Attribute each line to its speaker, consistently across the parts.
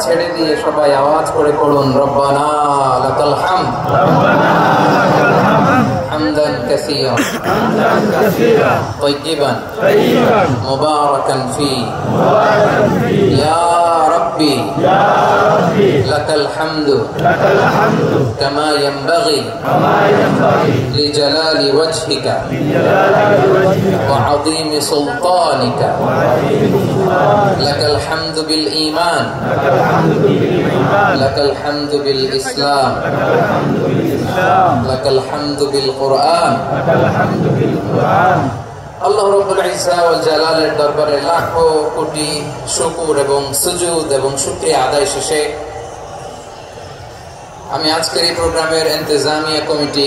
Speaker 1: ছেড়ে দিয়ে সবাই আওয়াজ করে পড়ুন রব্বানা লাকাল হামদ হামদান কাসীরান তাইয়িবান মুবারাকান ফি ইয়া রাব্বি লাকাল হামদু কামা ইয়ানবাগি লিজালালি ওয়াজহিকা ওয়া আযীমি সুলতানিকা লাকাল হামদু বিল ঈমান লাকাল হামদু বিল ইসলাম লাকাল হামদু বিল কুরআন আল্লাহ রাব্বুল ইজ্জা ওয়াল জালালের দরবারে লাখো কোটি শুকর এবং সুজুদ এবং শুকরিয়া আদায় শেষে আমি আজকের এই প্রোগ্রামের ইন্তেজামিয়া কমিটি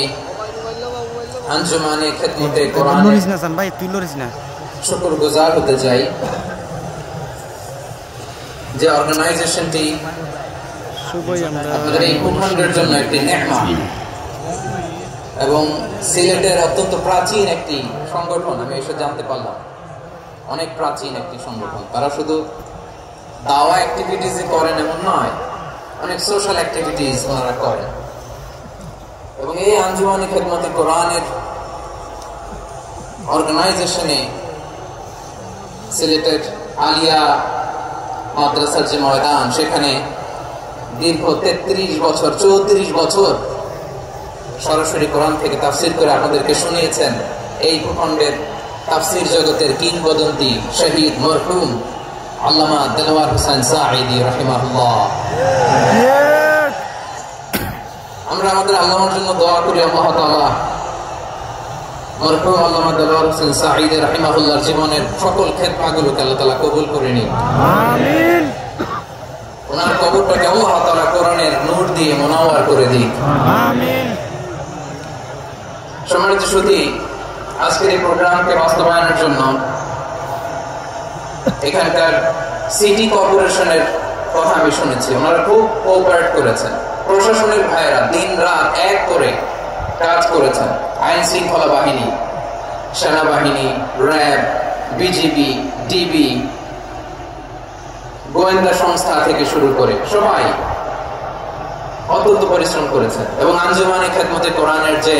Speaker 1: আঞ্জুমানে খিদমতে কোরআন শুকরগুজার হতে চাই যে অর্গানাইজেশনটি আমাদের এই ভূখণ্ডের জন্য একটি নেহমত এবং সিলেটের অত্যন্ত প্রাচীন একটি সংগঠন। আমি এসে জানতে পারলাম অনেক প্রাচীন একটি সংগঠন। তারা শুধু দাওয়া অ্যাক্টিভিটিস করেন এমন নয়, অনেক সোশ্যাল অ্যাক্টিভিটিস ওনারা করেন। এবং এই আঞ্জুমানে খিদমতে কোরআনের অর্গানাইজেশনে সিলেটের আলিয়া মাদ্রাসার যে ময়দান, সেখানে দীর্ঘ 33 বছর 34 বছর সরাসরি কোরআন থেকে তাফসীর করে আপনাদেরকে শুনিয়েছেন এই ভূখণ্ডের তাফসীর জগতের কিংবদন্তি শহীদ মরহুম আল্লামা দেলোয়ার হোসেন সাঈদী রাহিমাহুল্লাহ। আমরা আমাদের আল্লামার জন্য দোয়া করি আল্লাহ তাআলা মরহুম আল্লামা দেলোয়ার হোসেন সাঈদী রাহিমাহুল্লাহর জীবনের সকল খেদমাতগুলোকে আল্লাহ তাআলা কবুল করে নিন। আমিন। ওনার কবরটাকে আল্লাহ তাআলা কোরআনের নূর দিয়ে মুনাওয়ার করে দিন। আমিন। সম্মানিত সুধী, আজকের এই প্রোগ্রামকে বাস্তবায়নের জন্য এখানকার সিটি কর্পোরেশনের কথা আমি শুনেছি, ওনারা খুব কোঅপারেট করেছেন। প্রশাসনের ভাইয়েরা দিন রাত এক করে কাজ করেছেন। আইন শৃঙ্খলা বাহিনী, সেনাবাহিনী, র্যাব, বিজিবি, ডিবি, গোয়েন্দা সংস্থা থেকে শুরু করে সবাই অত্যন্ত পরিশ্রম করেছেন। এবং আঞ্জুমানে খিদমতে কোরআনের যে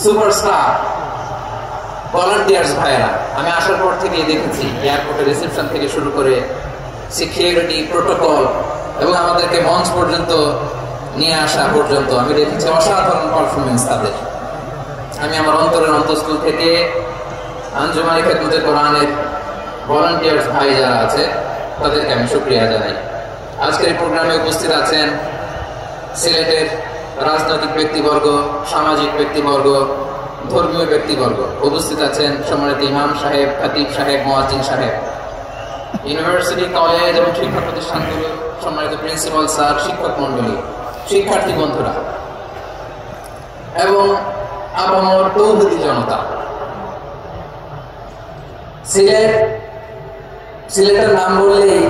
Speaker 1: সুপারস্টার ভলান্টিয়ার্স ভাইয়েরা, আমি আসার পর থেকেই দেখেছি এয়ারপোর্টের রিসেপশন থেকে শুরু করে সিকিউরিটি প্রোটোকল এবং আমাদেরকে মঞ্চ পর্যন্ত নিয়ে আসা পর্যন্ত আমি দেখেছি অসাধারণ পারফরমেন্স তাদের। আমি আমার অন্তরের অন্তঃস্থল থেকে আঞ্জুমানে খিদমতে কোরআনের ভলান্টিয়ার্স ভাই যারা আছে তাদেরকে আমি শুকরিয়া জানাই। আজকের এই প্রোগ্রামে উপস্থিত আছেন সিলেটের রাজনৈতিক ব্যক্তিবর্গ, সামাজিক ব্যক্তিবর্গ, ধর্মীয় ব্যক্তিবর্গ। উপস্থিত আছেন সম্মানিত ইমাম সাহেব, খতিব সাহেব, মুয়াজ্জিন সাহেব, ইউনিভার্সিটি, কলেজ এবং শিক্ষা প্রতিষ্ঠানগুলো সম্মানিত প্রিন্সিপাল স্যার, শিক্ষক মন্ডলী, শিক্ষার্থী বন্ধুরা এবং আপামর তৌহিদি জনতা। সিলেটের নাম বললেই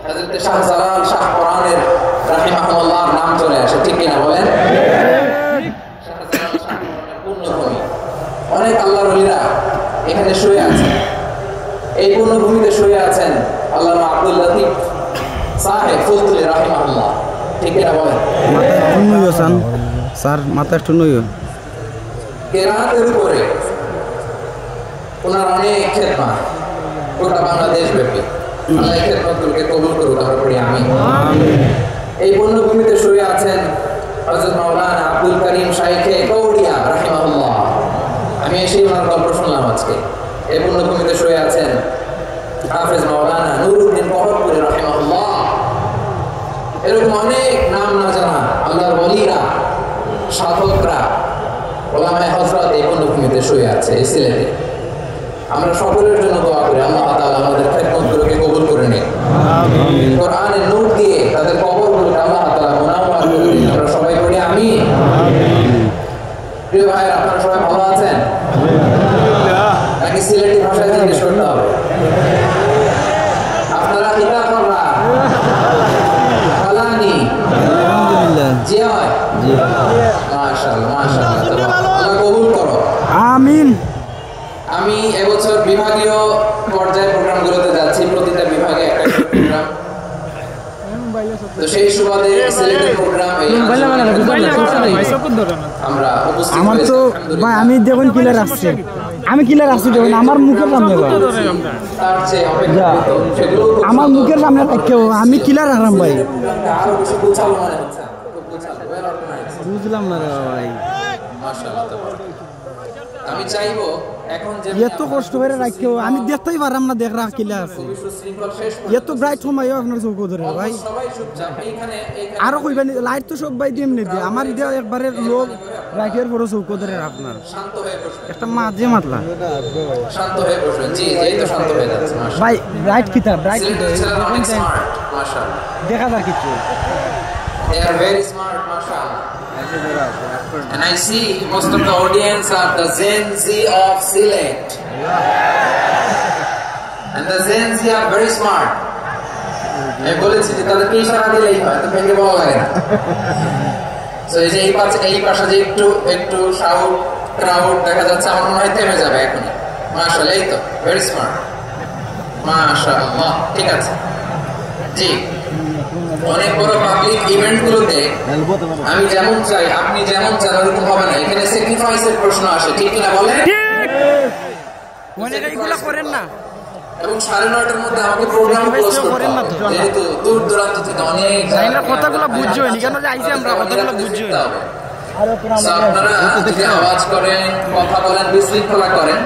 Speaker 1: হযরত শাহজালাল শাহ কোরআনের রাহিমাহুল্লাহর নাম চলে আসে, ঠিক কিনা বলেন? শাহজালাল শাহ কোরআনের পূর্ণভূমি। অনেক আল্লাহর ওলিরা এখানে শুয়ে আছেন, এই পূর্ণভূমিতে শুয়ে আছেন আল্লামা আব্দুল লতিফ সাহেব ফুলতুলি রাহিমাহুল্লাহ, ঠিক কিনা বলেন?
Speaker 2: স্যার মাথা একটু নইও।
Speaker 1: কেরাতের উপরে ওনার অনেক খেদমত গোটা বাংলাদেশ ব্যাপী। আল্লাহ এই খেদমতগুলোকে কবুল করুক, আমরা পড়ি আমিন। এই পূর্ণভূমিতে শুয়ে আছেন হযরত মাওলানা আব্দুল করিম শাইখে কৌড়িয়া রাহিমাহুল্লাহ। আমি এসেই ওনার গল্প শুনলাম আজকে। এই পূর্ণভূমিতে শুয়ে আছেন হাফেজ মাওলানা নুরুদ্দিন বহরপুরি রাহিমাহুল্লাহ। এরকম অনেক নাম না জানা আল্লাহর ওলিরা, সাধকরা, ওলামায়ে হযরত এই পূর্ণভূমিতে শুয়ে আছে এই সিলেটে। আমরা সকলের জন্য দোয়া করি আল্লাহ তাআলা আমাদের খেদমতগুলোকে কবুল করে নিন। আমিন। কোরআনের নূর দিয়ে তাদের কবরগুলোকে আল্লাহ তাআলা মুনাওয়ার করে দিন। আমরা সবাই পড়ি আমিন। আমিন। প্রিয় ভাইরা, আপনারা সবাই ভালো আছেন? আলহামদুলিল্লাহ। নাকি সিলেটি ভাষায় জিজ্ঞেস করতে হবে? আপনারা কিতা কররা? ফালানি। আলহামদুলিল্লাহ। জি হয়? জি। মাশাআল্লাহ, মাশাআল্লাহ। আল্লাহ কবুল করো। আমিন। আমি এবছর বিভাগীয় পর্যায়ে তো সেই সুবাদে সিলেটের প্রোগ্রাম আমরা
Speaker 2: আমার তো ভাই আমি দেখুন কিলার আসছে আমি কিলার আসছি দেখুন আমার মুখের সামনে আমার মুখের সামনে কেউ আমি কিলার হারাম ভাই বুঝলাম না ভাই
Speaker 1: আমি চাইবো এখন যে
Speaker 2: এত কষ্ট করে রাখকেও আমি দেখতেই পারলাম না দেখ রাখ কিলা আছে এত ব্রাইট সময় আপনার চৌকো ধরে ভাই আরো কইবেন লাইট তো সব ভাই দিম নিদি আমার ইদা একবারে লোক রাখের বড় চৌকো ধরে আপনার
Speaker 1: শান্ত হয়ে বসবেন
Speaker 2: একটা মাঝে মাতলা
Speaker 1: শান্ত হয়ে বসবেন জি এই তো শান্ত হয়ে যাচ্ছে মাশাআল্লাহ
Speaker 2: ভাই ব্রাইট কিতা ব্রাইট
Speaker 1: স্মার্ট মাশাআল্লাহ
Speaker 2: দেখা যায় কিছু
Speaker 1: they are very smart mashallah and I see most of the audience are the Gen Z of Sylhet and the Gen Z are very smart আমি বলেছি যে তাদেরকে ইশারা দিলেই হয় তো ভেঙে বলা লাগে না সো এই যে এই পাশে যে একটু সাউন্ড ক্রাউড দেখা যাচ্ছে আমার মনে হয় থেমে যাবে এখনই মাশাআল্লাহ এই তো ভেরি স্মার্ট মাশাআল্লাহ ঠিক আছে জি অনেক বড় পাবলিক ইভেন্ট গুলোতে আমি যেমন চাই আপনি যেমন চান ওরকম হবে না এখানে স্যাক্রিফাইসের প্রশ্ন আসে ঠিক কিনা বলেন
Speaker 2: অনেকে এগুলো করেন না
Speaker 1: এবং 9:30টার মধ্যে আমাকে প্রোগ্রাম ক্লোজ করতে হবে যেহেতু দূর দূরান্ত থেকে অনেক
Speaker 2: জায়গা কথাগুলো বুঝছো নি কেন যে আইছি আমরা কথাগুলো বুঝছো
Speaker 1: আপনারা যদি আওয়াজ করেন কথা বলেন বিশৃঙ্খলা করেন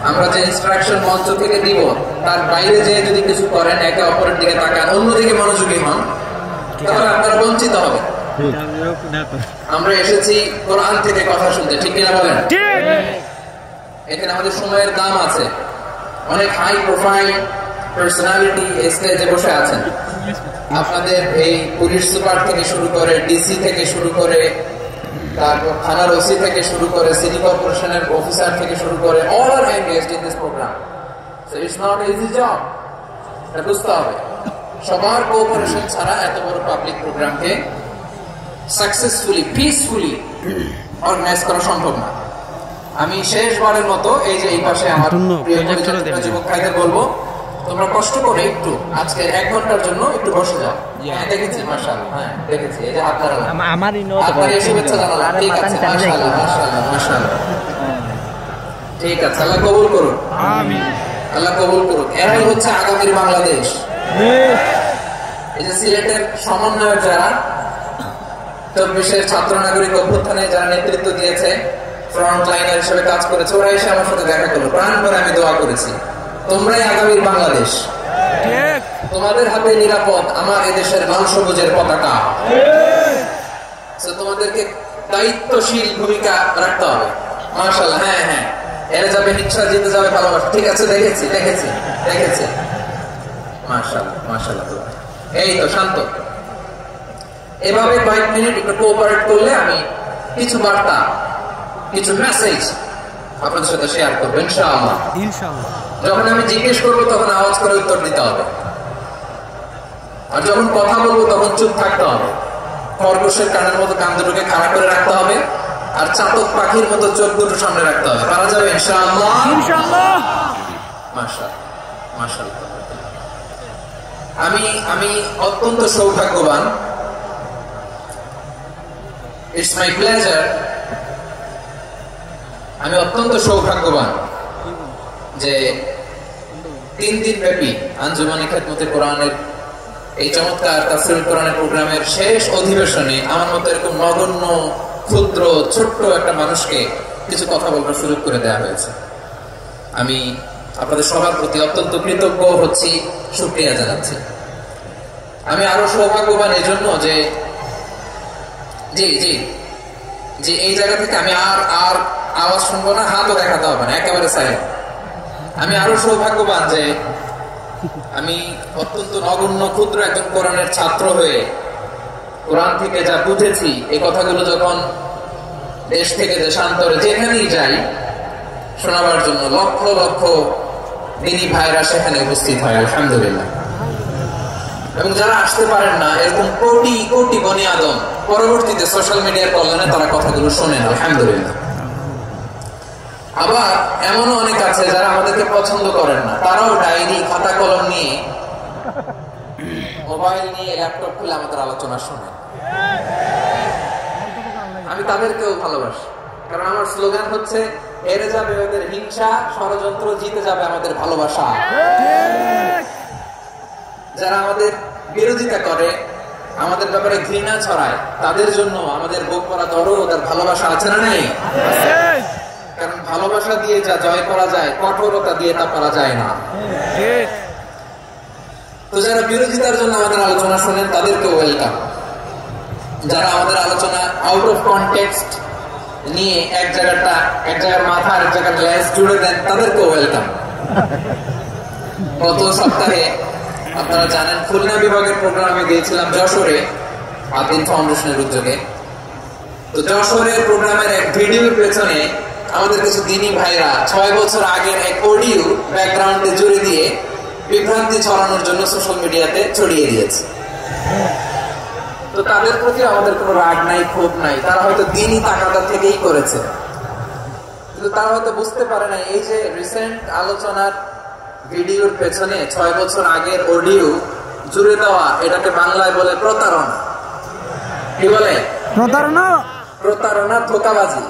Speaker 1: আমরা যে ইনস্ট্রাকশন মঞ্চ থেকে দিব তার বাইরে যে যদি কিছু করেন একে অপরের দিকে তাকান অন্যদিকে মনোযোগী হন তাহলে আপনারা বঞ্চিত হবে আমরা এসেছি কোরআন থেকে কথা শুনতে ঠিক কিনা বলেন এখানে আমাদের সময়ের দাম আছে অনেক হাই প্রোফাইল পার্সোনালিটি স্টেজে বসে আছেন আপনাদের এই পুলিশ সুপার থেকে শুরু করে ডিসি থেকে শুরু করে তারপর থানার ওসি থেকে শুরু করে সিটি কর্পোরেশনের অফিসার থেকে শুরু করে all are engaged in this program so it's not easy job এটা বুঝতে হবে সবার কোঅপারেশন ছাড়া এত বড় পাবলিক প্রোগ্রামকে সাকসেসফুলি পিসফুলি অর্গানাইজ করা সম্ভব না আমি শেষবারের মতো এই যে এই পাশে আমার যুবক ভাইদের বলবো তোমরা কষ্ট করে একটু আজকে 1 ঘন্টার জন্য একটু বসে যাও দেখেছি মাশাআল্লাহ হ্যাঁ দেখেছি এই যে হাত ধরা
Speaker 2: আমারই নো
Speaker 1: তো শুভেচ্ছা জানালাম ঠিক আছে মাশাআল্লাহ মাশাআল্লাহ মাশাআল্লাহ ঠিক আছে আল্লাহ কবুল করুন আমিন আল্লাহ কবুল করুন এরাই হচ্ছে আগামীর বাংলাদেশ এই যে সিলেটের সমন্বয়ক যারা 24-এর ছাত্র নাগরিক অভ্যুত্থানে যারা নেতৃত্ব দিয়েছে ফ্রন্ট লাইনার হিসেবে কাজ করেছে ওরা এসে আমার সাথে দেখা করলো প্রাণ ভরে আমি দোয়া করেছি তোমরাই আগামীর বাংলাদেশ তোমাদের হাতে নিরাপদ আমার এদেশের লাল সবুজের পতাকা তোমাদেরকে দায়িত্বশীল ভূমিকা রাখতে হবে মাশাআল্লাহ হ্যাঁ হ্যাঁ এরা যাবে নিশ্চয় জিতে যাবে ভালোবাসা ঠিক আছে দেখেছি মাশাআল্লাহ মাশাআল্লাহ এই তো শান্ত এভাবে কয়েক মিনিট একটু কোঅপারেট করলে আমি কিছু বার্তা কিছু মেসেজ আপনাদের সাথে শেয়ার করবো ইনশাআল্লাহ যখন আমি জিজ্ঞেস করবো তখন আওয়াজ করে উত্তর দিতে হবে আর যখন কথা বলবো তখন চুপ থাকতে হবে খরগোশের কানের মতো কান দুটোকে খাড়া করে রাখতে হবে আর চাতক পাখির মতো চোখ দুটো সামনে রাখতে হবে পারা যাবে ইনশাআল্লাহ মাশাআল্লাহ আমি অত্যন্ত সৌভাগ্যবান ইটস মাই প্লেজার আমি অত্যন্ত সৌভাগ্যবান যে 3 দিন ব্যাপী আঞ্জুমানে খেদমতে কোরআনের এই চমৎকার তাফসীরুল কোরআনের প্রোগ্রামের শেষ অধিবেশনে আমার মতো এরকম নগণ্য ক্ষুদ্র ছোট্ট একটা মানুষকে কিছু কথা বলার সুযোগ করে দেওয়া হয়েছে আমি আপনাদের সবার প্রতি অত্যন্ত কৃতজ্ঞ হচ্ছি শুকরিয়া জানাচ্ছি আমি আরো সৌভাগ্যবান এই জন্য যে জি জি জি এই জায়গা থেকে আমি আর আওয়াজ শুনবো না হাতও দেখাতে হবে না একেবারে সাইলেন্ট আমি আরো সৌভাগ্যবান যে আমি অত্যন্ত নগণ্য ক্ষুদ্র একজন কোরআনের ছাত্র হয়ে কোরআন থেকে যা বুঝেছি এই কথাগুলো যখন দেশ থেকে দেশান্তরে যেখানেই যাই শোনাবার জন্য লক্ষ লক্ষ দিনী ভাইরা সেখানে উপস্থিত হয় আলহামদুলিল্লাহ এবং যারা আসতে পারেন না এরকম কোটি কোটি বনি আদম পরবর্তীতে সোশ্যাল মিডিয়ার কল্যাণে তারা কথাগুলো শোনেন আলহামদুলিল্লাহ আবার এমনও অনেক আছে যারা আমাদেরকে পছন্দ করেন না তারাও ডায়েরি খাতা কলম নিয়ে মোবাইল নিয়ে ল্যাপটপ খুলে আমাদের আলোচনা শোনে। আমি তাদেরকেও ভালোবাসি, কারণ আমার স্লোগান হচ্ছে হেরে যাবে ওদের হিংসা, ষড়যন্ত্র, জিতে যাবে আমাদের ভালোবাসা। যারা আমাদের বিরোধিতা করে, আমাদের ব্যাপারে ঘৃণা ছড়ায়, তাদের জন্য আমাদের বুক পড়া দরদ, ওদের ভালোবাসা আছে না নেই? কারণ ভালোবাসা দিয়ে যা জয় করা যায়, কঠোরতা দিয়ে তা করা যায় না। তো যারা বিরোধিতার জন্য আমাদের আলোচনা শোনেন তাদেরকে ওয়েলকাম। যারা আমাদের আলোচনা আউট অফ কনটেক্সট নিয়ে এক জায়গার মাথা আর এক জায়গার লেজ জুড়ে দেন, তাদেরকে ওয়েলকাম। গত সপ্তাহে আপনারা জানেন খুলনা বিভাগের প্রোগ্রামে গিয়েছিলাম যশোরে, আদিন ফাউন্ডেশনের উদ্যোগে। তো যশোরের প্রোগ্রামের এক ভিডিওর পেছনে আমাদের কিছু দিনী ভাইরা 6 বছর আগের এক অডিও ব্যাকগ্রাউন্ডে জুড়ে দিয়ে বিভ্রান্তি ছড়ানোর জন্য সোশ্যাল মিডিয়াতে ছড়িয়ে দিয়েছে। তো তাদের প্রতি আমাদের কোনো রাগ নাই, ক্ষোভ নাই, তারা হয়তো দিনই তাকাদা থেকেই করেছে, কিন্তু তারা হয়তো বুঝতে পারে না এই যে রিসেন্ট আলোচনার ভিডিওর পেছনে 6 বছর আগের অডিও জুড়ে দেওয়া, এটাকে বাংলায় বলে প্রতারণা। কি বলে? প্রতারণা, ধোঁকাবাজি।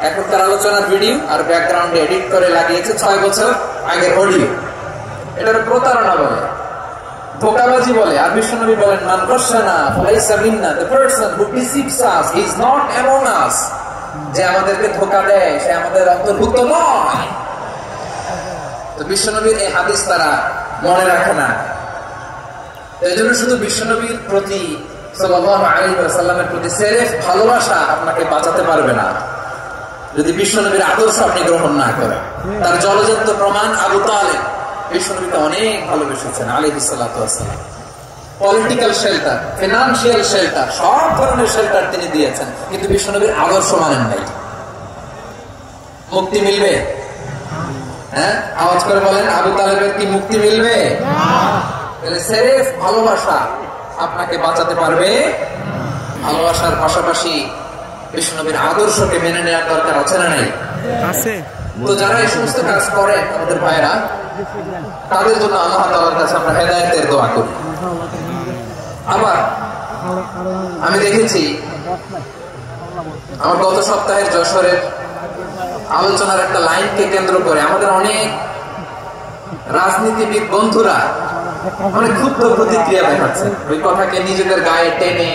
Speaker 1: এখনকার আলোচনার ভিডিও আর ব্যাকগ্রাউন্ডে এডিট করে লাগিয়েছে 6 বছর আগের অডিও, এটার প্রতারণা বলে, ধোঁকাবাজি বলে। আর বিশ্বনবী বলেন, মান গাশানা ফালাইসা মিন্না, the person who deceives us is not among us। যে আমাদেরকে ধোঁকা দেয় সে আমাদের অন্তর্ভুক্ত নয়। তো বিশ্বনবীর এই হাদিস তারা মনে রাখে না। এই জন্য শুধু বিশ্বনবীর প্রতি সাল্লাল্লাহু আলাইহি ওয়াসাল্লামের প্রতি সেরেফ ভালোবাসা আপনাকে বাঁচাতে পারবে না যদি বিশ্বনবীর আদর্শ আপনি গ্রহণ না করেন। তার জলজন্ত প্রমাণ আবু তালেব বিশ্বনবীকে অনেক ভালোবেসেছেন আলাইহিস সালাতু ওয়াস সালাম। পলিটিক্যাল শেল্টার, ফিনান্সিয়াল শেল্টার, সব ধরনের শেল্টার তিনি দিয়েছেন, কিন্তু বিশ্বনবীর আদর্শ মানেন নাই। মুক্তি মিলবে? হ্যাঁ, আওয়াজ করে বলেন, আবু তালেবের কি মুক্তি মিলবে? তাহলে সেরেফ ভালোবাসা আপনাকে বাঁচাতে পারবে। ভালোবাসার পাশাপাশি বিশ্বনবীর আদর্শকে মেনে নেওয়ার দরকার আছে না নাই? আছে। তো যারা এই সমস্ত কাজ করে আমাদের ভাইরা, তাদের জন্য আল্লাহ তাআলার কাছে আমরা হেদায়েতের দোয়া করি। আবার আমি দেখেছি আমার গত সপ্তাহের যশোরের আলোচনার একটা লাইনকে কেন্দ্র করে আমাদের অনেক রাজনীতিবিদ বন্ধুরা অনেক ক্ষুব্ধ প্রতিক্রিয়া দেখাচ্ছে। ওই কথাকে নিজেদের গায়ে টেনে,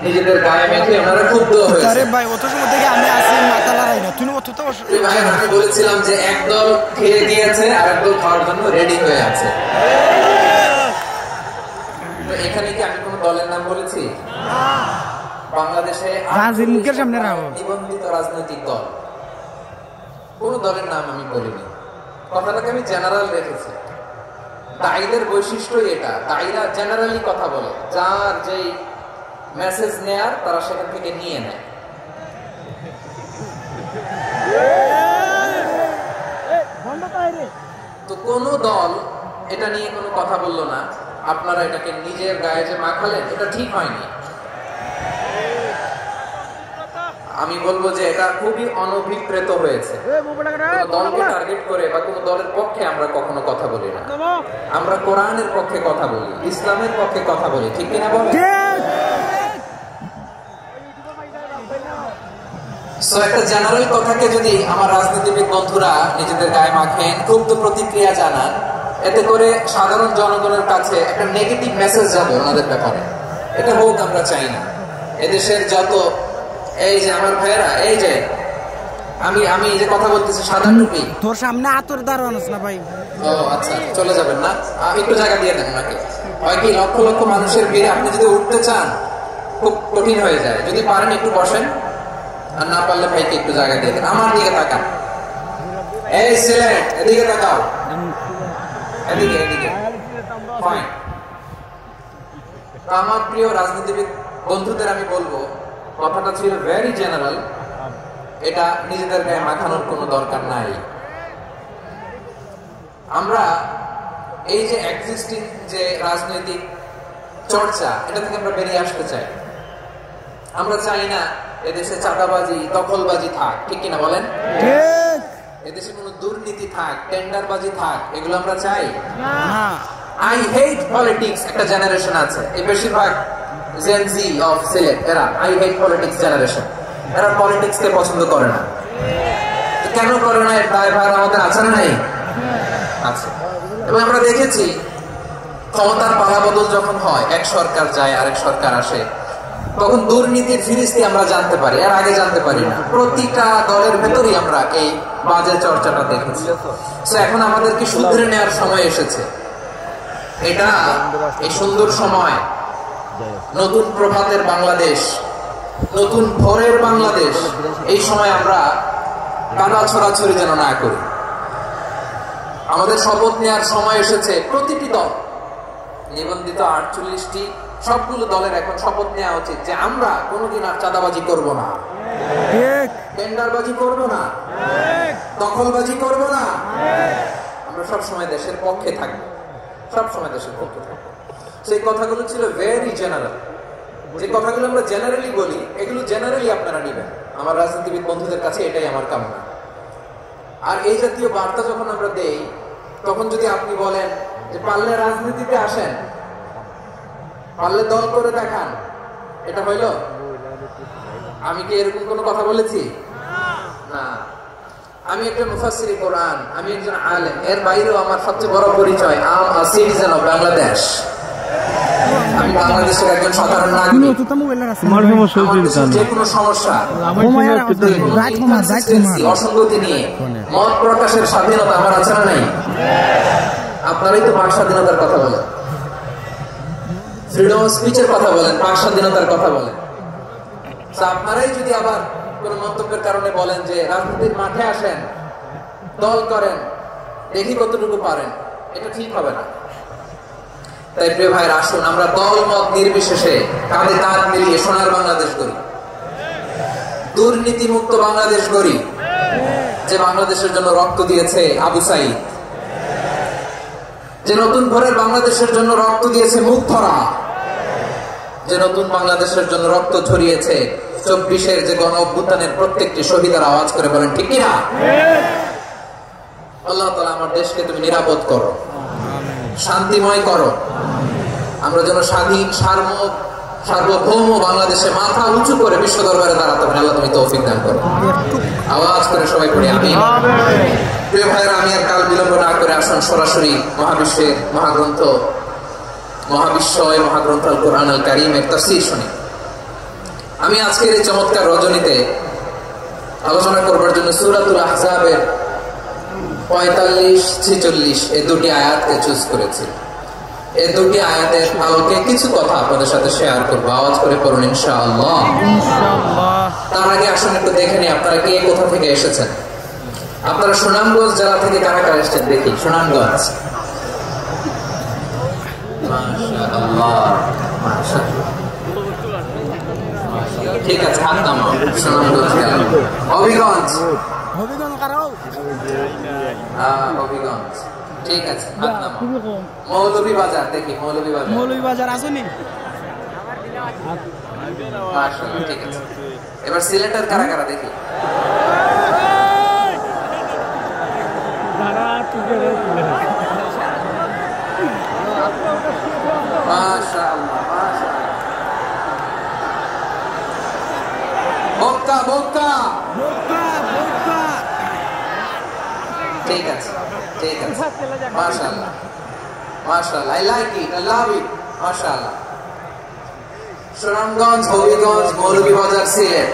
Speaker 1: নিজেদের গায়ে মেখে ওনারা ক্ষুব্ধ হয়েছে। আরে ভাই, অত সময় থেকে আমি আসি মাথা লড়াই না, তুই অত তো ভাই, আমি বলেছিলাম যে একদল খেয়ে দিয়েছে আর একদল খাওয়ার জন্য রেডি হয়ে আছে। তো এখানে কি আমি কোনো দলের নাম বলেছি? বাংলাদেশে মুখের সামনে নিবন্ধিত রাজনৈতিক দল, কোন দলের নাম আমি বলিনি। কথাটাকে আমি জেনারেল রেখেছি। দায়ীদের বৈশিষ্ট্যই এটা, দায়ীরা জেনারেলি কথা বলে, যার যেই মেসেজ নেয়ার তারা সেখান থেকে নিয়ে নেয়। তো কোন দল এটা নিয়ে কোনো কথা বললো না, আপনারা এটাকে নিজের গায়ে যে মাখালেন, এটা ঠিক হয়নি। আমি বলবো যে এটা খুবই অনভিপ্রেত হয়েছে। দলকে টার্গেট করে বা কোন দলের পক্ষে আমরা কখনো কথা বলি না। আমরা কোরআনের পক্ষে কথা বলি, ইসলামের পক্ষে কথা বলি, ঠিক কিনা বলেন? একটা জেনারেল কথাকে যদি আমার রাজনীতিবিদ বন্ধুরা নিজেদের গায়ে মাখেন, ক্ষুব্ধ প্রতিক্রিয়া জানান, এতে করে সাধারণ জনগণের কাছে একটা নেগেটিভ মেসেজ যাবে ওনাদের ব্যাপারে। এটা হোক আমরা চাই না। এদেশের যত এই যে আমার ভাইয়েরা, এই যে আমি যে কথা বলতেছি সাদা টুপি,
Speaker 2: তোর সামনে আতর দাঁড়ানোস না ভাই।
Speaker 1: ও আচ্ছা, চলে যাবেন না? একটু জায়গা দিয়ে দেন ওনাকে। হয় কি, লক্ষ লক্ষ মানুষের ভিড়ে আপনি যদি উঠতে চান খুব কঠিন হয়ে যায়। যদি পারেন একটু বসেন, আর না পারলে ভাইকে একটু জায়গা দিয়ে দেন। আমার দিকে তাকান, এই সিলেট এদিকে তাকাও, এদিকে এদিকে। ফাইন। আমার প্রিয় রাজনীতিবিদ বন্ধুদের আমি বলবো, কথাটা ছিল ভেরি জেনারেল, এটা নিজেদের গায়ে মাখানোর কোনো দরকার নাই। আমরা এই যে এক্সিস্টিং যে রাজনৈতিক চর্চা, এটা থেকে আমরা বেরিয়ে আসতে চাই। আমরা চাই না এদেশে চাঁদাবাজি, দখলবাজি থাক, ঠিক কিনা বলেন? এদেশে কোনো দুর্নীতি থাক, টেন্ডারবাজি থাক, এগুলো আমরা চাই না। আই হেট পলিটিক্স একটা জেনারেশন আছে, এই বেশিরভাগ জেন জি অফ সিলেট এরা আই হেট পলিটিক্স জেনারেশন, এরা পলিটিক্স কে পছন্দ করে না। কেন করে না এর দায়ভার আমাদের আছে না নাই? আছে। এবং আমরা দেখেছি ক্ষমতার পালাবদল যখন হয়, এক সরকার যায় আরেক সরকার আসে, তখন দুর্নীতির ফিরিস্তি আমরা জানতে পারি, এর আগে জানতে পারি না। প্রতিটা দলের ভেতরেই আমরা এই বাজে চর্চাটা দেখেছি। এখন আমাদেরকে শুধরে নেওয়ার সময় এসেছে। এটা এই সুন্দর সময়, নতুন প্রভাতের বাংলাদেশ, নতুন ভোরের বাংলাদেশ, এই সময় আমরা কাদা ছড়াছড়ি যেন না করি। আমাদের শপথ নেওয়ার সময় এসেছে। প্রতিটি দল, নিবন্ধিত 48টি সবগুলো দলের এখন শপথ নেওয়া উচিত যে আমরা কোনোদিন আর চাঁদাবাজি করব না, টেন্ডারবাজি করব না, দখলবাজি করব না। আমরা সবসময় দেশের পক্ষে থাকবো, সবসময় দেশের পক্ষে থাকবো। সেই কথাগুলো ছিল ভেরি জেনারেল। যে কথাগুলো আমরা জেনারেলি বলি, এগুলো জেনারেলি আপনারা নেবেন। আমার রাজনীতিবিদ বন্ধুদের কাছে এটাই আমার কামনা। আর এই জাতীয় বার্তা যখন আমরা দেই, তখন যদি আপনি বলেন যে পারলে রাজনীতিতে আসেন, পারলে দল করে দেখান, এটা হইল? আমি কি এরকম কোনো কথা বলেছি? না। আমি একটা মুফাসসিরে কোরআন, আমি একজন আলেম, এর বাইরেও আমার সবচেয়ে বড় পরিচয় আম আ সিটিজেন অফ বাংলাদেশ। আমি বাংলাদেশের একজন সাধারণ নাগরিক। যে কোনো সমস্যা, অসঙ্গতি নিয়ে মত প্রকাশের স্বাধীনতা আমার আছে না নাই? আপনারাই তো বাক স্বাধীনতার কথা বলেন, ফ্রিডম অফ স্পিচের কথা বলেন, বাক স্বাধীনতার কথা বলেন। আপনারাই যদি আবার কোন মন্তব্যের কারণে বলেন যে রাজনীতির মাঠে আসেন, দল করেন, দেখি কতটুকু পারেন, এটা ঠিক হবে না। তাই প্রিয় ভাইরা, আসুন আমরা দল মত নির্বিশেষে কাঁধে কাঁধ মিলিয়ে সোনার বাংলাদেশ গড়ি, দুর্নীতি মুক্ত বাংলাদেশ গড়ি। যে বাংলাদেশের জন্য রক্ত দিয়েছে আবু সাইদ, যে নতুন ভোরের বাংলাদেশের জন্য রক্ত দিয়েছে মুগ্ধরা, যে নতুন বাংলাদেশের জন্য রক্ত ছড়িয়েছে 24-এর যে গণ অভ্যুত্থানের প্রত্যেকটি শহীদের আওয়াজ করে বলেন ঠিক কিনা? আল্লাহ তাআলা আমার দেশকে তুমি নিরাপদ করো, শান্তিময় করো। আমরা যেন স্বাধীন সার্বভৌম বাংলাদেশে মাথা উঁচু করে বিশ্ব দরবারে দাঁড়াতে পারি। আল্লাহ তুমি তৌফিক দান করো। আওয়াজ করে সবাই পড়ি আমিন। প্রিয় ভাইরা, আমি আর কাল বিলম্ব না করে আসুন সরাসরি মহাবিশ্বের মহাগ্রন্থ, মহাবিশ্বয় মহাগ্রন্থ আল কোরআন আল কারীমের তাফসীর শুনি। আমি আজকের এই চমৎকার রজনীতে আলোচনা করবার জন্য সূরাতুল আহজাবের 45-46 এই দুটি আয়াতকে চুজ করেছি। এই দুটি আয়াতের আলোকে কিছু কথা আপনাদের সাথে শেয়ার করবো। আওয়াজ করে পড়ুন ইনশাআল্লাহ। তার আগে আসুন একটু দেখে নিই আপনারা কে কোথা থেকে এসেছেন। আপনারা সুনামগঞ্জ জেলা থেকে কারা কারা এসেছেন দেখি। সুনামগঞ্জ, মাশাআল্লাহ, মাশাআল্লাহ, ঠিক আছে, হাত নামাও। সুনামগঞ্জ জেলা। হবিগঞ্জ, হবিগঞ্জ, ঠিক আছে, হাত নামাও। মৌলভীবাজার দেখি, মৌলভীবাজার আসেনি? মাশাআল্লাহ, ঠিক আছে। এবার সিলেটের কারা কারা দেখি। মাশাআল্লাহ, মাশাআল্লাহ। বক্কা, বক্কা, ঠিক আছে, ঠিক আছে, মাশাআল্লাহ, মাশাআল্লাহ, I like it, I love it, মাশাআল্লাহ। সুনামগঞ্জ, হবিগঞ্জ, মৌলভীবাজার, সিলেট।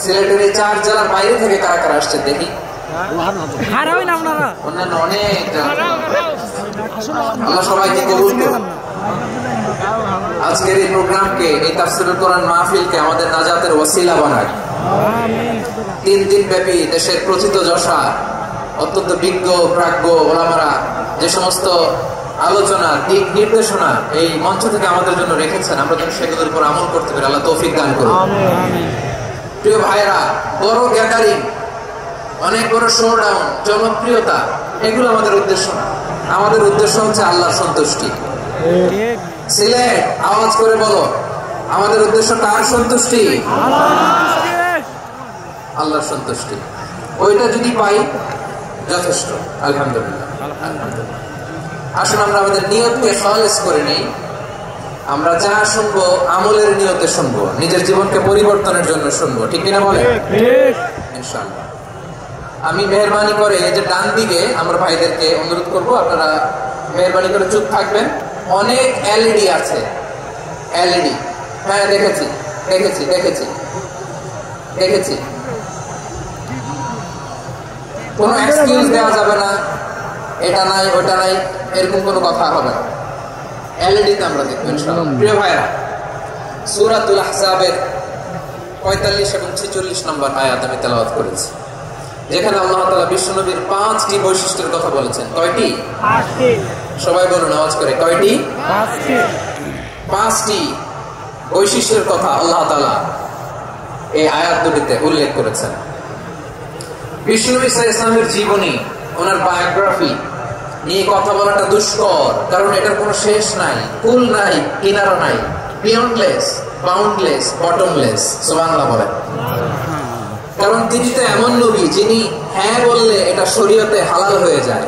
Speaker 1: সিলেটের এই 4 জেলার বাইরে থেকে কারা কারা আসছে দেখি। অন্যান্য অনেক আল্লাহ সবাইকে কবুল করুন। আজকের এই প্রোগ্রামকে, এই তাফসীরুল কোরআন মাহফিলকে আমাদের নাজাতের ওসিলা বানায়। 3 দিন ব্যাপী দেশের প্রথিতযশা অত্যন্ত বিজ্ঞ প্রাজ্ঞ ওলামারা যে সমস্ত আলোচনা, দিক নির্দেশনা এই মঞ্চ থেকে আমাদের জন্য রেখেছেন, আমরা যেন সেগুলোর উপর আমল করতে পারি। আল্লাহ তৌফিক দান করুন। প্রিয় ভাইরা, বড় গ্যাদারিং, অনেক বড় শোডাউন, জনপ্রিয়তা, এগুলো আমাদের উদ্দেশ্য না। আমাদের উদ্দেশ্য হচ্ছে আল্লাহর সন্তুষ্টি। সিলেট, আওয়াজ করে বলো, আমাদের উদ্দেশ্য কার সন্তুষ্টি? আল্লাহর সন্তুষ্টি। ওইটা যদি পাই যথেষ্ট, আলহামদুলিল্লাহ, আলহামদুলিল্লাহ। আসুন আমরা আমাদের নিয়তকে খালেস করে নেই। আমরা যা শুনবো আমলের নিয়তে শুনবো, নিজের জীবনকে পরিবর্তনের জন্য শুনবো, ঠিক কিনা বলে? ইনশাআল্লাহ। আমি মেহরবানি করে এই যে ডান দিকে আমরা ভাইদেরকে অনুরোধ করবো, আপনারা মেহরবানি করে চুপ থাকবেন। অনেক এলইডি আছে, এলইডি। হ্যাঁ, দেখেছি দেখেছি দেখেছি দেখেছি। কোনো এক্সকিউজ দেওয়া যাবে না, এটা নাই ওটা নাই, এরকম কোনো কথা হবে না। এলইডিতে আমরা দেখবো ইনশাআল্লাহ। প্রিয় ভাইরা, সূরাতুল আহজাবের 45 এবং 46 নম্বর আয়াত আমি তেলাওয়াত করেছি, যেখানে আল্লাহ তাআলা বিশ্বনবীর 5টি বৈশিষ্ট্যের কথা বলেছেন। কয়টি? 5টি। সবাই বলুন আওয়াজ করে, কয়টি? 5টি। 5টি বৈশিষ্ট্যের কথা আল্লাহ তাআলা এই আয়াত দুটিতে উল্লেখ করেছেন। বিশ্বনবী সাল্লাল্লাহু আলাইহি ওয়াসাল্লামের জীবনী, ওনার বায়োগ্রাফি নিয়ে কথা বলাটা দুষ্কর, কারণ এটার কোনো শেষ নাই, কুল নাই, কিনারা নাই, বিয়ন্ডলেস, বাউন্ডলেস, বটমলেস। সুবহানাল্লাহ বলেন। কারণ তিনি তো এমন নবী যিনি হ্যাঁ বললে এটা শরীয়তে হালাল হয়ে যায়।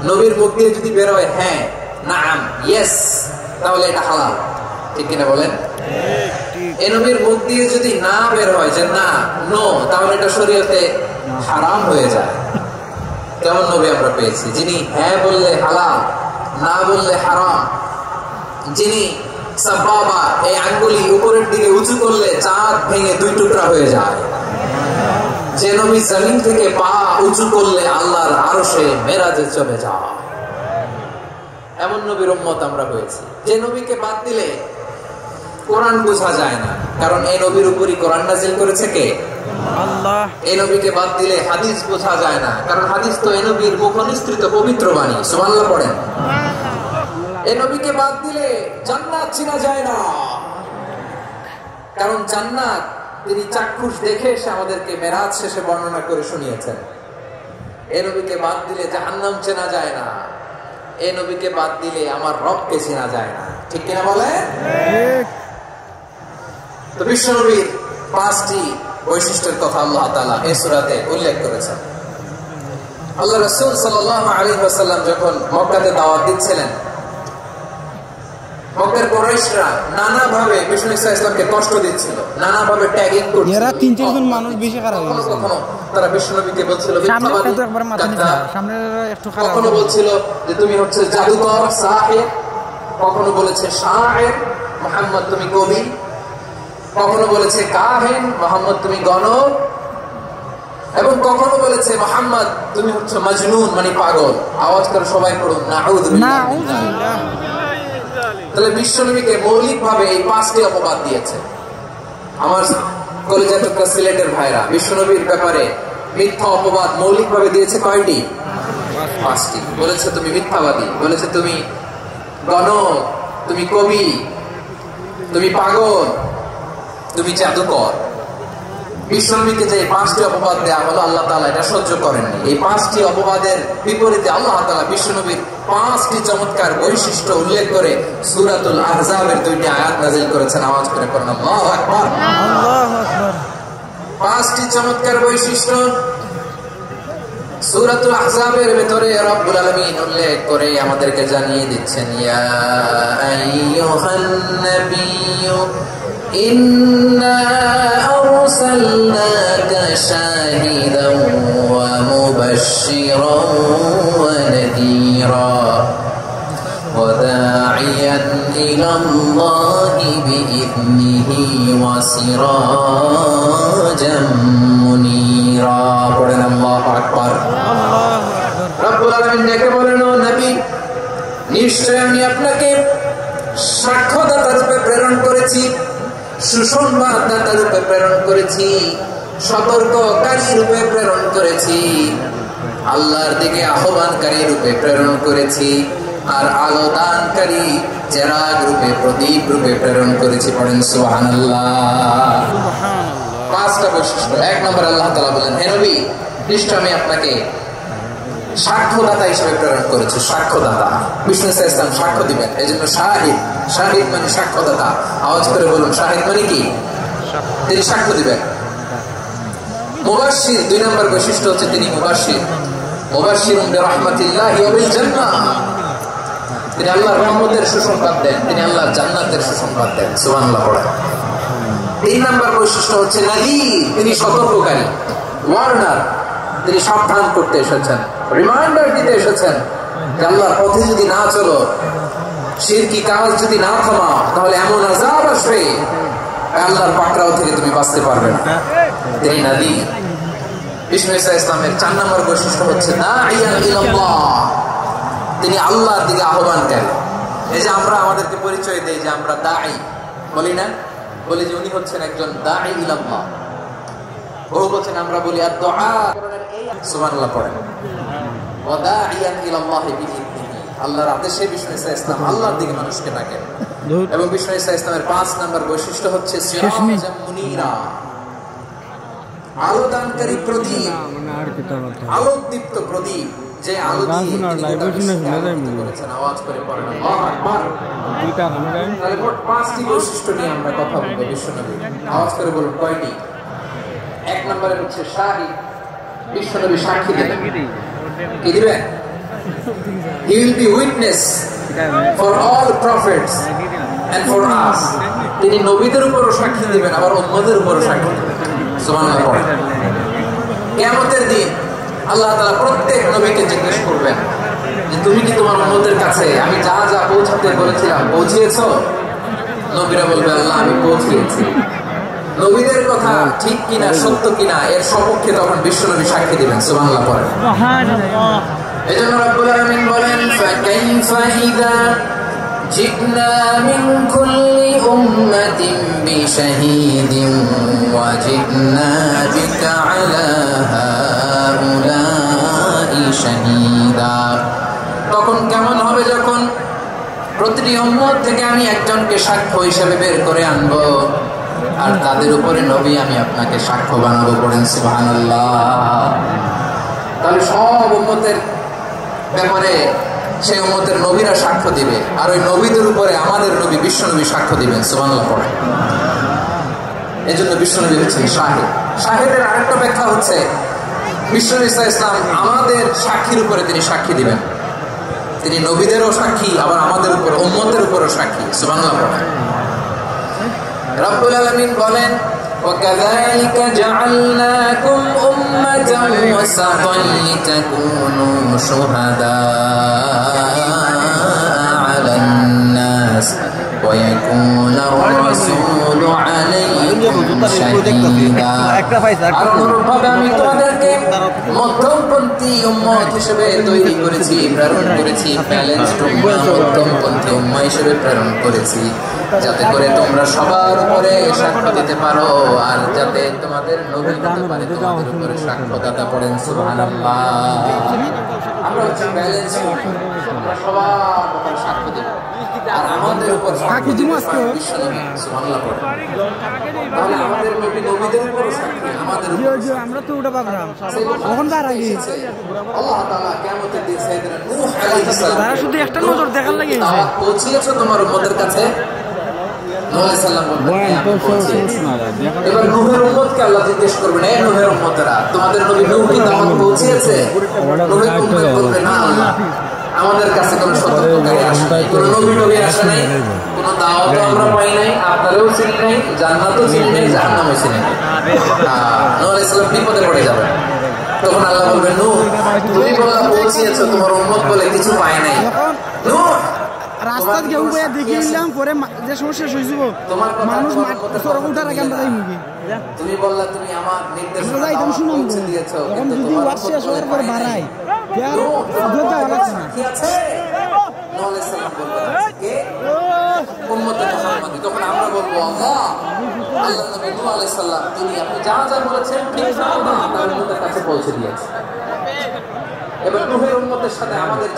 Speaker 1: নবীর মুখ দিয়ে যদি বের হয় হ্যাঁ, নাম, ইয়েস, তাহলে এটা হালাল, ঠিক কিনা বলেন? এই নবীর মুখ দিয়ে যদি না বের হয় যে না, নো, তাহলে এটা শরীয়তে হারাম হয়ে যায়। কেমন নবী আমরা পেয়েছি, যিনি হ্যাঁ বললে হালাল, না বললে হারাম, যিনি সাবাবা, এই আঙ্গুলি উপরের দিকে উঁচু করলে চাঁদ ভেঙে 2 টুকরা হয়ে যায়, যে নবী জমিন থেকে পা উঁচু করলে আল্লাহর আরশে মেরাজে চলে যায়, এমন নবীর উম্মত আমরা হয়েছি। যে নবীকে বাদ দিলে কোরআন বোঝা যায় না, কারণ এই নবীর উপরই কোরআন নাযিল করেছে কে? আল্লাহ। এই নবীকে বাদ দিলে হাদিস বোঝা যায় না, কারণ হাদিস তো এই নবীর মুখনিসৃত পবিত্র বাণী। সুবহানাল্লাহ পড়েন। এই নবীকে বাদ দিলে জান্নাত চেনা যায় না, কারণ জান্নাত তিনি চাক্ষুষ দেখে এসে আমাদেরকে মেরাজ শেষে বর্ণনা করে শুনিয়েছেন। এই নবীকে বাদ দিলে জাহান্নাম চেনা যায় না, এই নবীকে বাদ দিলে আমার রবকে চেনা যায় না, ঠিক কিনা বলে? তো বিশ্বনবীর 5টি বৈশিষ্ট্যের কথা আল্লাহ তাআলা এই সূরাতে উল্লেখ করেছেন। আল্লাহ রাসূল সাল্লাল্লাহু আলাইহি ওয়াসাল্লাম যখন মক্কাতে দাওয়াত দিচ্ছিলেন, মক্কার কুরাইশরা নানাভাবে বিষ্ণু ইসলামকে কষ্ট দিচ্ছিল, নানাভাবে ট্যাগিং করছিল।
Speaker 2: এরা 3-4 জন মানুষ বেশি খারাপ হয়ে গেছে।
Speaker 1: কখনো তারা বিশ্বনবীকে বলছিল
Speaker 2: সামনে তো একবার মাথা নিচে, সামনে একটু খারাপ।
Speaker 1: কখনো বলছিল যে তুমি হচ্ছে জাদুকর, সাহির, কখনো বলেছে শায়ের, মুহাম্মদ তুমি কবি, কখনো বলেছে কাহিন, মুহাম্মদ তুমি গণক, এবং কখনো বলেছে মুহাম্মদ তুমি হচ্ছে মাজনুন, মানে পাগল। আওয়াজ করে সবাই পড়ুন, নাউযুবিল্লাহ। তাহলে বিশ্বনবীকে মৌলিকভাবে এই 5টি অপবাদ দিয়েছে। আমার কলেজের টুকরা সিলেটের ভাইরা, বিশ্বনবীর ব্যাপারে মিথ্যা অপবাদ মৌলিকভাবে দিয়েছে কয়টি? 5টি। বলেছে তুমি মিথ্যাবাদী, বলেছে তুমি গণক, তুমি কবি, তুমি পাগল, তুমি জাদুকর। বিশ্বনবীকে যে 5টি অপবাদ দেওয়া হলো, আল্লাহ তাআলা এটা সহ্য করেননি। এই 5টি অপবাদের বিপরীতে আল্লাহ তাআলা বিশ্বনবীর 5টি চমৎকার বৈশিষ্ট্য উল্লেখ করে সূরাতুল আহজাবের 2টি আয়াত নাযিল করেছেন। আওয়াজ করে পড়ুন আল্লাহু আকবার। আল্লাহু আকবার। 5টি চমৎকার বৈশিষ্ট্য সূরাতুল আহজাবের ভিতরে রব্বুল আলামিন উল্লেখ করে আমাদেরকে জানিয়ে দিচ্ছেন, ইয়া আইয়ুহান নাবিয়্যু ইন্না আরসালনাকা শাহিদান ওয়া মুবাশশিরান ওয়া নাযীরা ওয়া দা'iয়ান ইলাল্লাহি বিইذনিহি ওয়া সিরাজাম মুনীরা। পড়েন আল্লাহু আকবার। আল্লাহু আকবার। রব্বুল আলামিন ডেকে বলেন, ও নবী, নিশ্চয় আমি আপনাকে সাক্ষ্যদাতা রূপে প্রেরণ করেছি, সুসংবাদদাতা রূপে প্রেরণ করেছি, সতর্ককারী রূপে প্রেরণ করেছি, আল্লাহর দিকে আহ্বানকারী রূপে প্রেরণ করেছি, আর আলো দানকারী চেরাগ রূপে, প্রদীপ রূপে প্রেরণ করেছি। পড়েন সুবহানাল্লাহ। 5টা বৈশিষ্ট্য। 1 নম্বর আল্লাহ তাআলা বলেন, হে নবী, নিশ্চয় আমি আপনাকে সাক্ষ্যদাতা হিসেবে প্রেরণ করেছি। সাক্ষ্যদাতা, বিষ্ণু ইসলাম সাক্ষ্য দিবেন, এই জন্য শাহিদ। শাহিদ মানে সাক্ষ্যদাতা। আওয়াজ করে বলুন, শাহিদ মানে কি? তিনি সাক্ষ্য দিবেন। মুবাশশির, 2 নম্বর বৈশিষ্ট্য হচ্ছে তিনি মুবাশশির। মুবাশশিরুন বিরাহমাতিল্লাহি ওয়া বিল জান্নাহ। তিনি আল্লাহর রহমতের সুসংবাদ দেন, তিনি আল্লাহর জান্নাতের সুসংবাদ দেন। সুবহানাল্লাহ পড়েন। 3 নম্বর বৈশিষ্ট্য হচ্ছে নাযীর, তিনি সতর্ককারী, ওয়ার্নার, তিনি সাবধান করতে এসেছেন, রিমাইন্ডার দিতে এসেছেন যে আল্লাহর পথে যদি না চলো, শিরকি কাজ যদি না থামাও, তাহলে এমন আযাব আসবে আল্লাহর পাকড়াও থেকে তুমি বাঁচতে পারবে না। তিনি নাযীর। বিষ্ণু ঈসা ইসলামের 4 নম্বর বৈশিষ্ট্য হচ্ছে দাঈয়ান ইলাল্লাহ, তিনি আল্লাহর দিকে আহ্বানকারী। এই যে আমরা আমাদেরকে পরিচয় দেই যে আমরা দাঈ, বলি না, বলি যে উনি হচ্ছেন একজন দাঈ ইলাল্লাহ। বহু বচন আমরা বলি আদ-দুআ, সুবহানাল্লাহ পড়েন। ওয়া দাঈয়ান ইলাল্লাহি বিইذনিহি, আল্লাহর আদেশে বিষ্ণু ঈসা ইসলাম আল্লাহর দিকে মানুষকে ডাকেন। এবং বিষ্ণু ঈসা ইসলামের 5 নম্বর বৈশিষ্ট্য হচ্ছে সিরাজাম মুনীরা, আলোদানকারী প্রদীপ, আলোকদীপ্ত প্রদীপ, যে আলো দিয়ে করেছেন। আওয়াজ করে পড়েন আল্লাহু আকবার। তাহলে মোট 5টি বৈশিষ্ট্য নিয়ে আমরা কথা বলবো বিশ্বনবী। আওয়াজ করে বলুন কয়টি? 1 নম্বরে হচ্ছে শাহিদ, বিশ্বনবী সাক্ষী দেবেন। কি দিবেন? He will be witness for all prophets and for us. তিনি নবীদের উপরও সাক্ষী দিবেন, আবার উম্মতের উপরও সাক্ষী দিবেন। সুবহানাল্লাহ পড়েন। কিয়ামতের দিন আল্লাহ তাআলা প্রত্যেক নবীকে জিজ্ঞেস করবেন যে তুমি কি তোমার উম্মতের কাছে আমি যা যা পৌঁছাতে বলেছিলাম পৌঁছিয়েছো? নবীরা বলবে আল্লাহ আমি পৌঁছিয়েছি। নবীদের কথা ঠিক কিনা, সত্য কিনা, এর সপক্ষে তখন বিশ্বনবী সাক্ষী দিবেন। সুবহানাল্লাহ পড়েন। এজন্য রব্বুল আলামিন বলেন ফাকাইফা ইযা জি'না মিন কুল্লি উম্মাতিন বিশাহীদিন ওয়া জি'না বিকা আলা হাউলাই শাহীদা। তখন কেমন হবে যখন প্রতিটি উম্মত থেকে আমি একজনকে সাক্ষ্য হিসেবে বের করে আনবো, আর তাদের উপরে নবী আমি আপনাকে সাক্ষ্য বানাবো। পড়েন সুবহানাল্লাহ। তাহলে সব উম্মতের ব্যাপারে সেই উম্মতের নবীরা সাক্ষ্য দিবে, আর ওই নবীদের উপরে আমাদের নবী বিশ্বনবী সাক্ষ্য দিবেন। সুবহানাল্লাহ পড়েন। এই জন্য বিশ্বনবী হচ্ছেন শাহিদ। শাহিদের আরেকটা ব্যাখ্যা হচ্ছে বিষ্ণু ঈসা ইসলাম আমাদের সাক্ষীর উপরে তিনি সাক্ষী দিবেন। তিনি নবীদেরও সাক্ষী, আবার আমাদের উপর উম্মতের উপরও সাক্ষী। সুবহানাল্লাহ পড়েন। রব্বুল আলামিন বলেন وَكَذَلِكَ جَعَلْنَاكُمْ أُمَّةً وَسَطًا لِتَكُونُوا شُهَدَاءَ عَلَى النَّاسِ وَيَكُونَ الرَّسُولُ عَلَيْكُمْ شَهِيدًا। আর অনুরূপভাবে আমি তোমাদেরকে মধ্যমপন্থী উম্মত হিসেবে তৈরি করেছি, প্রেরণ করেছি, ব্যালেন্সড উম্মাহ, মধ্যমপন্থী উম্মাহ হিসেবে প্রেরণ করেছি, যাতে করে তোমরা সবার উপরে সাক্ষ্য দিতে পারো, আর যাতে তোমাদের নবী হতে পারে তোমাদের উপরে সাক্ষ্যদাতা। পড়েন সুবহানাল্লাহ। আমরা হচ্ছে ব্যালেন্স, আমরা সবার উপরে সাক্ষ্য দেব, আর আমাদের উপর সাক্ষ্য দিব বিশ্বনবী। সুবহানাল্লাহ পড়েন। তাহলে আমাদের নবী নবীদের উপর সাক্ষী, আমাদের উপর
Speaker 2: আমরা তো ওটা পাবরাম তখন তার আগে
Speaker 1: আল্লাহ তাআলা কিয়ামতের দিন সাইয়েদনা নূহ আলাইহিস সালাম
Speaker 2: তারা শুধু একটা নজর দেখার লাগে
Speaker 1: পৌঁছিয়েছো তোমার উম্মতের কাছে। নূহ আলাইহিস সালাম বললেন এবার নূহের উম্মতকে আল্লাহ জিজ্ঞেস করবেন, এই নূহের উম্মতেরা তোমাদের নবী নূহ কি দাওয়াত পৌঁছিয়েছে? নূহের উম্মত বলবে না আল্লাহ, আমাদের কাছে কোনো সতর্ককারী আসে নাই, কোনো নবী আসে নাই, কোনো দাওয়াতও আমরা পাই নাই, আপনারাও চিনি নাই, জান্নাতও চিনি নাই, জাহান্নামও চিনি নাই। নূহ আলাইহিস সালাম বিপদে পড়ে যাবেন। তখন আল্লাহ বলবেন নূহ তুমি বলা পৌঁছিয়েছো, তোমার উম্মত বলে কিছু পায় নাই। নূহ
Speaker 2: রাস্তা কেউ বইয়া দেখে নিলাম, পরে যে সমস্যা হয়েছিল মানুষ উঠার আগে আমরা যাই মুখে
Speaker 1: তুমি বললা তুমি আমার নির্দেশ পৌঁছে দিয়েছো,
Speaker 2: এখন যদি ওয়াজ শেষ হওয়ার পরে বাড়াই দেওয়া লাগছে না।
Speaker 1: নূহ আলাইহিস সালাম বলবেন কে? উম্মতে মুহাম্মাদি। তখন আমরা বলবো আল্লাহ, আল্লাহ নবী নূহ আলাইহিস সালাম তিনি আপনি যা যা বলেছেন ঠিক তার উম্মতের কাছে পৌঁছে দিয়েছেন। এবার নূহের উম্মতের সাথে আমাদের